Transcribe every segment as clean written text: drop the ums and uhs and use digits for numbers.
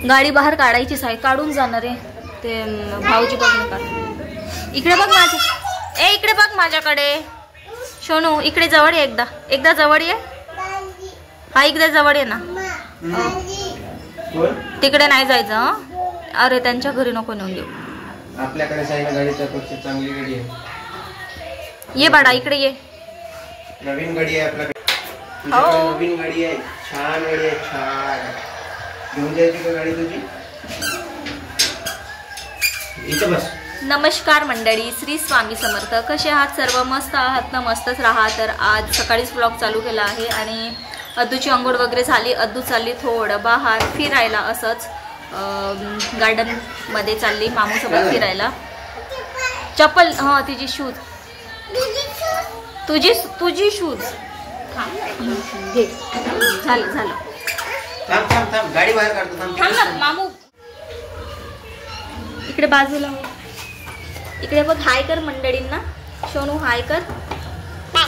गाडी बाहेर काढायचीच आहे, काढून जाणार आहे ते भाऊजी बघ काढ। इकडे बघ माझ्या, इकडे बघ माझ्याकडे सोनू, इकडे जवळ ये, एकदा जवळ ये। हा इकडे जवळ ये ना, तिकडे नाही जायचं। अरे त्यांच्या घरी नको नेऊन देऊ, आपल्याकडे साईना गाडीच्या पेक्षा चांगली गाडी आहे। ये बाळा इकडे ये, नवीन गाडी आहे आपल्याकडे। हो नवीन गाडी आहे, छान गाडी आहे, छान। घेऊन जायची का गाडी तुझी? इथं बस। नमस्कार मंडळी, श्री स्वामी समर्थ। कसे आहात सर्व? मस्त आहात ना? मस्तच राहा। तर आज सकाळीच व्लॉग चालू केला आहे आणि अद्दूची अंघोळ वगैरे झाली। अद्दू चालली थोडं बाहेर फिरायला, असंच गार्डन मध्ये चालली मामूसोबत फिरायला। चप्पल, हा तिची शूज, तुझी शूज घे। झालं थांब गाडी बाहेर काढतो, थांब ना मामू। इकडे बाजूला हो, इकडे बघ। हाय कर मंडळींना, सोनू हाय कर।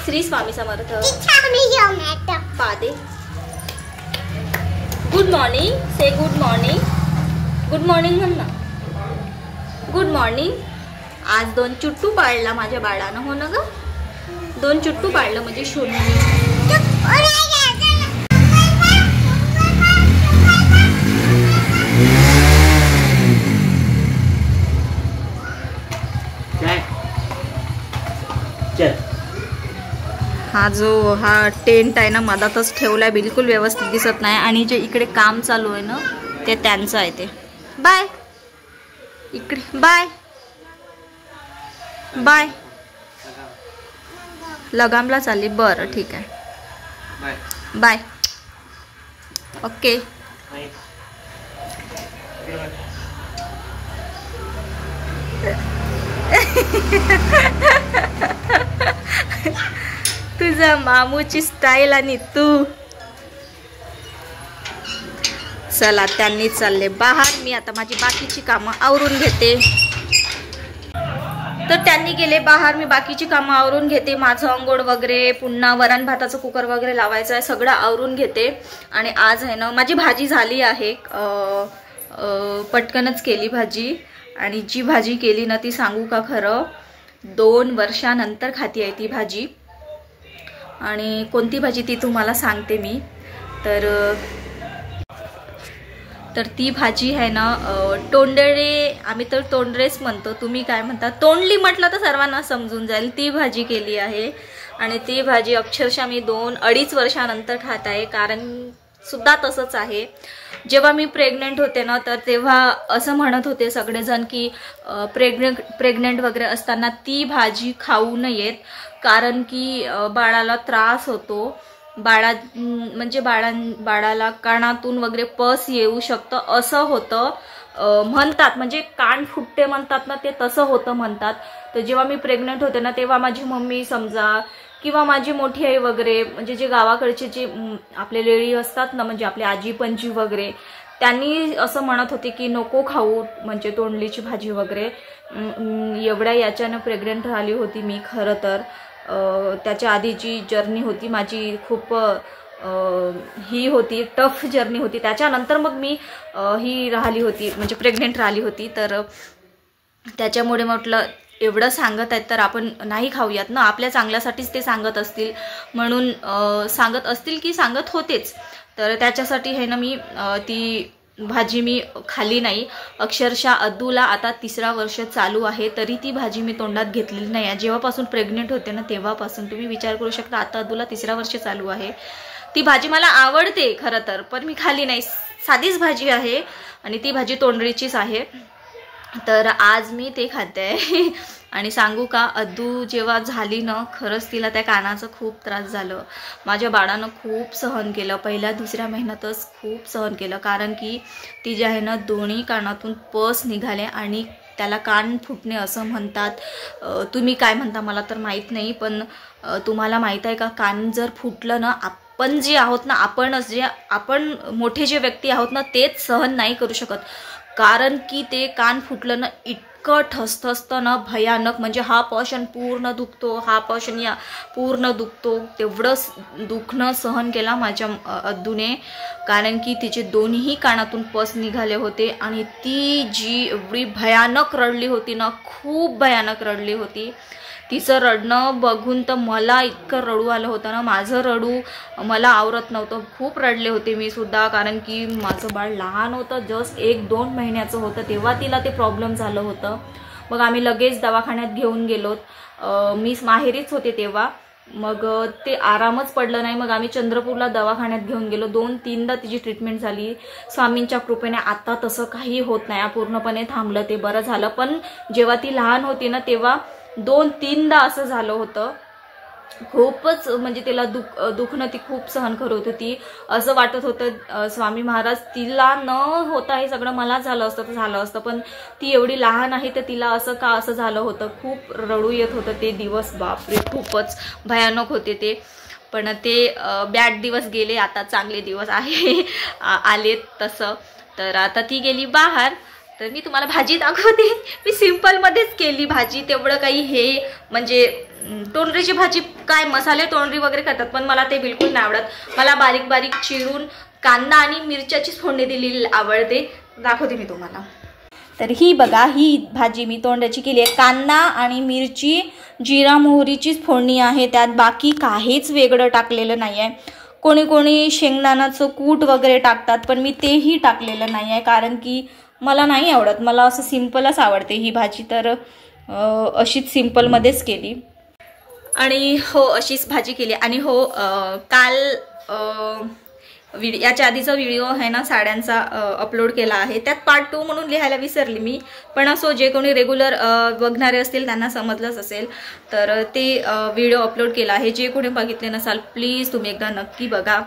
श्री स्वामी समर्थ। पादे गुड मॉर्निंग, से गुड मॉर्निंग, गुड मॉर्निंग म्हण ना, गुड मॉर्निंग। आज 2 चुट्टू पाळला माझ्या बाळानं, हो ना ग? 2 चुट्टू पाळलं म्हणजे सोनू। हा टेंट आहे ना मधातच ठेवलाय, बिलकुल व्यवस्थित दिसत नाही। आणि जे इकडे काम चालू आहे ना ते त्यांचं आहे ते। बाय इकडे, बाय बाय। लगामला चालली, बरं ठीक आहे, बाय ओके। तुझा मामूची स्टाईल आणि तू। चला त्यांनी चालले बाहेर, मी आता माझी बाकीची कामं आवरून घेते। तर त्यांनी गेले बाहेर, मी बाकीची कामं आवरून घेते। माझं अंघोळ वगैरे, पुन्हा वरण भाताचं कुकर वगैरे लावायचं आहे, सगळं आवरून घेते। आणि आज आहे ना माझी भाजी झाली आहे, पटकनच केली भाजी। आणि जी भाजी केली ना ती सांगू का खरं, 2 वर्षानंतर खाती आहे ती भाजी। आणि कोणती भाजी ती तुम्हाला सांगते मी। तर ती भाजी आहे ना तोंडळे, आम्ही तर तोंडरेच म्हणतो, तुम्ही काय म्हणता? तोंडली म्हटलं तर सर्वांना समजून जाईल। ती भाजी केली आहे आणि ती भाजी अक्षरशः मी 2-2.5 वर्षानंतर खात आहे। कारण सुद्धा तसंच आहे, जेव्हा मी प्रेग्नेंट होते ना तर तेव्हा असं म्हणत होते सगळेजण की प्रेग्नेंट वगैरे असताना ती भाजी खाऊ नयेत, कारण की बाळाला त्रास होतो। बाळाला कानातून वगैरे पस येऊ शकतं असं होतं म्हणतात, म्हणजे कान फुटते म्हणतात ना, ते तसं होतं म्हणतात। तर जेव्हा मी प्रेग्नेंट होते ना तेव्हा माझी मम्मी समजा किंवा माझी मोठी आई वगैरे, म्हणजे जे गावाकडचे जे आपले लेडी असतात ना, म्हणजे आपले आजी पणजी वगैरे, त्यांनी असं म्हणत होते की नको खाऊ, म्हणजे तोंडलीची भाजी वगैरे। एवढ्या याच्यानं प्रेग्नेंट राहिली होती मी खरं तर। त्याच्या आधी जी जर्नी होती माझी खूप ही होती, टफ जर्नी होती। त्याच्यानंतर मग मी ही राहिली होती, म्हणजे प्रेग्नेंट राहिली होती। तर त्याच्यामुळे म्हटलं एवढं सांगत आहेत तर आपण नाही खाऊयात ना, आपल्या चांगल्यासाठीच ते सांगत असतील म्हणून सांगत असतील की सांगत होतेच। तर त्याच्यासाठी हे ना मी ती भाजी मी खाल्ली नाही। अक्षरशः अद्दूला आता 3रं वर्ष चालू आहे तरी ती भाजी मी तोंडात घेतलेली नाही आहे। जेव्हापासून प्रेग्नेंट होते ना तेव्हापासून, तुम्ही विचार करू शकता, आता अद्दूला 3रं वर्ष चालू आहे। ती भाजी मला आवडते खरं तर, पण मी खाल्ली नाही। साधीच भाजी आहे आणि ती भाजी तोंडरीचीच आहे। तर आज मी ते खाते आहे। आणि सांगू का, अद्दू जेव्हा झाली ना खरंच तिला त्या कानाचं खूप त्रास झालं। माझ्या बाळानं खूप सहन केलं, पहिल्या 2ऱ्या महिन्यातच खूप सहन केलं, कारण की ती जी आहे ना दोन्ही कानातून पस निघाले आणि त्याला कान फुटणे असं म्हणतात। तुम्ही काय म्हणता मला तर माहीत नाही, पण तुम्हाला माहीत आहे का, कान जर फुटलं ना, आपण जे आहोत ना, आपण मोठे जे व्यक्ती आहोत ना तेच सहन नाही करू शकत, कारण की ते कान फुटलं ना इतकं ठसठसतं ना भयानक, म्हणजे हा पोर्शन पूर्ण दुखतो, हा पोर्शन या पूर्ण दुखतो. तेवढं दुखणं सहन केला माझ्या अद्दूने, कारण की तिचे दोन्ही कानातून पस निघाले होते. आणि ती जी एवढी भयानक रडली होती ना, खूप भयानक रडली होती. तिचं रडणं बघून तर मला इतकं रडू आलं होतं ना, माझं रडू मला आवरत नव्हतं. खूप रडले होते मी सुद्धा, कारण की माझं बाळ लहान होतं, जस्ट 1-2 महिन्याचं होतं, तेव्हा तिला ते प्रॉब्लेम झालं होतं. मग आम्ही लगेच दवाखान्यात घेऊन गेलोत. मी माहेरीच होते तेव्हा. मग ते आरामच पडलं नाही. मग आम्ही चंद्रपूरला दवाखान्यात घेऊन गेलो. 2-3दा तिची ट्रीटमेंट झाली. स्वामींच्या कृपेने आता तसं काही होत नाही, पूर्णपणे थांबलं, ते बरं झालं. पण जेव्हा ती लहान होती ना, तेव्हा 2-3दा असं झालं होतं. खूपच म्हणजे तिला दुखणं ती खूप सहन करत होती. असं वाटत होतं स्वामी महाराज, तिला न होता हे सगळं मला झालं असतं तर झालं असतं, पण ती एवढी लहान आहे तर तिला असं का असं झालं होतं. खूप रडू येत होतं ते दिवस, बापरे खूपच भयानक होते ते. पण ते बॅड दिवस गेले, आता चांगले दिवस आहे आलेत तसं. तर आता ती गेली बाहेर. तर मी तुम्हाला भाजी दाखवते. मी सिंपलमध्येच केली भाजी, तेवढं काही हे म्हणजे तोंडरीची भाजी काय मसाले तोंडरी वगैरे करतात, पण मला ते बिलकुल नाही आवडत. मला बारीक बारीक चिरून कांदा आणि मिरच्याचीच फोडणी दिलेली आवडते. दाखवते मी तुम्हाला. तर ही बघा, ही भाजी मी तोंडाची केली आहे. कांदा आणि मिरची, जिरा मोहरीचीच फोडणी आहे त्यात, बाकी काहीच वेगळं टाकलेलं नाही आहे. कोणी कोणी शेंगदाण्याचं कूट वगैरे टाकतात, पण मी तेही टाकलेलं नाही आहे, कारण की मला नाही आवडत. मला असं सिंपलच आवडते ही भाजी. तर अशीच सिंपलमध्येच केली. आणि हो, अशीच भाजी केली. आणि हो, काल याच्या आधीचा व्हिडिओ आहे ना साड्यांचा अपलोड केला आहे, त्यात पार्ट 2 म्हणून लिहायला विसरली मी. पण असो, जे कोणी रेग्युलर बघणारे असतील त्यांना समजलंच असेल. तर ते व्हिडिओ अपलोड केला आहे. जे कोणी बघितले नसाल प्लीज तुम्ही एकदा नक्की बघा.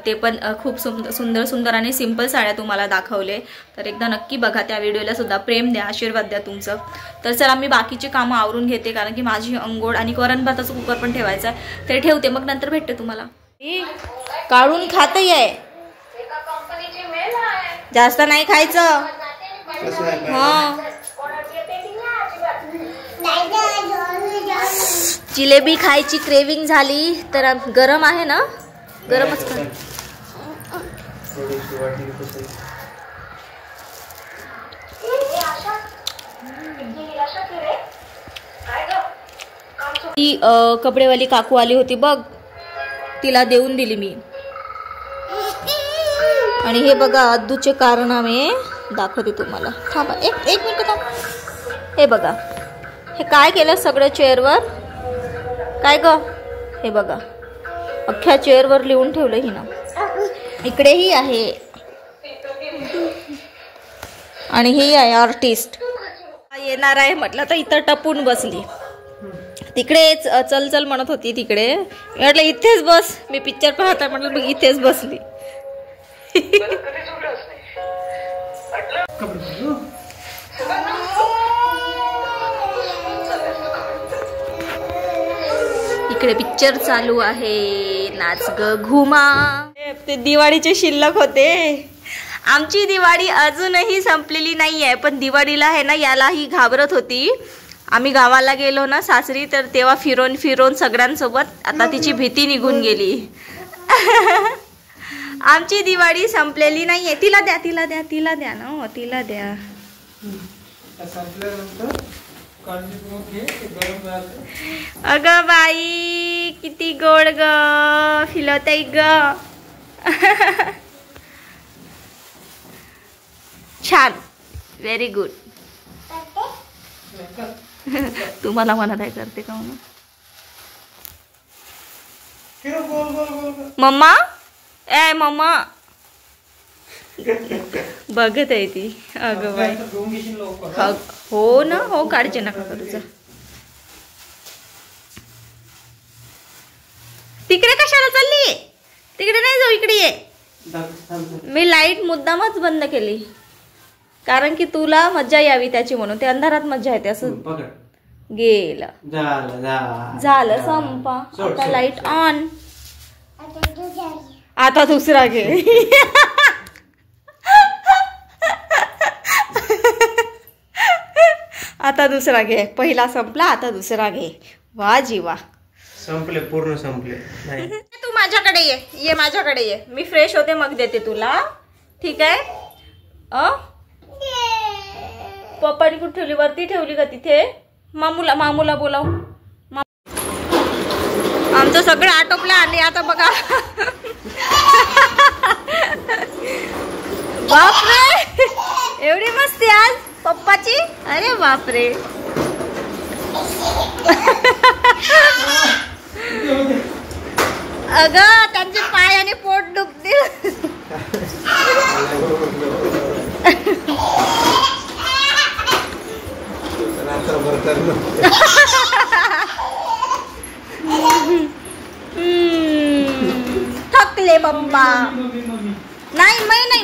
ते पण खूप सुंदर सुंदर आणि सिंपल साड्या तुम्हाला दाखवले. तर एकदा नक्की बघा. त्या व्हिडिओला सुद्धा प्रेम द्या, आशीर्वाद द्या तुमचं. तर चला मी बाकीचे कामं आवरून घेते, कारण की माझी अंघोळ आणि वरण भाताचं कुकर पण ठेवायचं आहे. ते ठेवते, मग नंतर भेटते तुम्हाला. काढून खातही आहे, जास्त नाही खायचं. हा, जिलेबी खायची क्रेविंग झाली. तर गरम आहे ना, गरमच खा. ती कपडेवाली काकू आली होती बघ, तिला देऊन दिली मी. आणि हे बघा अद्दूचे कारनामे दाखवते तुम्हाला. थांबा एक मिनिट थांब. हे बघा, हे काय केलं सगळं चेअरवर, काय ग, हे बघा अख्ख्या चेअरवर लिहून ठेवलं ही ना. इकडेही आहे, आणि ही आहे आर्टिस्ट. येणार आहे म्हटलं तर इथं टपून बसली. तिकडे चल चल म्हणत होती तिकडे, म्हटलं इथेच बस, मी पिक्चर पाहता म्हटलं, मग इथेच बसली. इकडे पिक्चर चालू आहे, नाच ग घुमा. ते दिवाळीचे शिल्लक होते. आमची दिवाळी अजूनही संपलेली नाही आहे, पण दिवाळीला आहे ना यालाही घाबरत होती. आम्ही गावाला गेलो ना सासरी, तर तेव्हा फिरून फिरून सगळ्यांसोबत आता तिची भीती निघून गेली. आमची दिवाळी संपलेली नाहीये. तिला द्या, तिला द्या, तिला द्या ना, तिला द्या. अगं बाई किती गोड ग, फिलवताई ग. छान, व्हेरी गुड. तुम्हाला म्हणत आहे करते का म्हणून. मम्मा, ए मम्मा बघत आहे ती. अगं बाई, हो ना, हो काढचे नका करूचा. तिकडे कशाला चालली, तिकडे नाही जाऊ, इकडे ये. मी लाईट मुद्दामच बंद केली, कारण की तुला मज्जा यावी त्याची म्हणून. ते अंधारात मज्जा येते. असं गेलं, झालं संपा. आता लाईट ऑन, आता दुसरा घे. आता दुसरा घे. पहिला संपला, आता दुसरा घे. वा जीवा, संपले, पूर्ण संपले. नाही तू माझ्याकडे ये माझ्याकडे ये. मी फ्रेश होते मग देते तुला. ठीक आहे. पप्पानी कुठे ठेवली? वरती ठेवली का तिथे? मामूला बोलाव. आमचं सगळं आटोपलं आणि आता बघा. बापरे, एवढी मस्ती आज पप्पाची. अरे बापरे. अगं त्यांचे पाय आणि पोट दुखतील. थकले पप्पा. नाही मै नाही.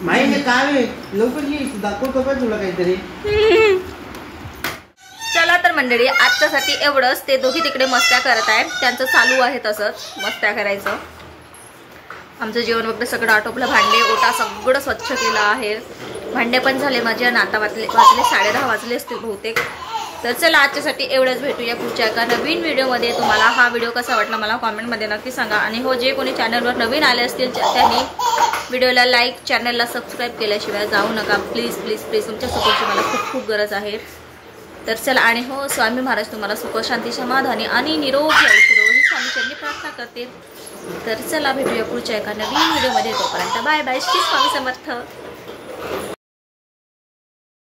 माहिती काय लवकर दाखवतो का तुला काहीतरी. चला तर मंडळी, आजच्यासाठी एवढंच. ते दोघी तिकडे मस्त्या करत आहेत, त्यांचं चालू आहे तसंच मस्त्या करायचं. आमचं जेवण वगैरे सगळं आटोपलं. भांडे ओटा सगळं स्वच्छ केलं आहे. भांडे पण झाले माझे आणि आता वाजले 10:30 वाजले असतील बहुतेक. तर चला आजच्यासाठी एवढंच. भेटूया पुढच्या एका नवीन व्हिडिओमध्ये. तुम्हाला हा व्हिडिओ कसा वाटला मला कॉमेंटमध्ये नक्की सांगा. आणि हो, जे कोणी चॅनलवर नवीन आले असतील त्यांनी व्हिडिओला लाईक, चॅनलला सबस्क्राईब केल्याशिवाय जाऊ नका. प्लीज प्लीज प्लीज, तुमच्या सपोर्टची मला खूप खूप गरज आहे. तर चला, आणि हो, स्वामी महाराज तुम्हाला सुख, शांती, समाधानी आणि निरोगी आयुष्य ही स्वामीचरणी प्रार्थना करते. तर चला भेटूया पुढच्या एका नवीन व्हिडिओमध्ये. तोपर्यंत बाय बाय. श्री स्वामी समर्थ.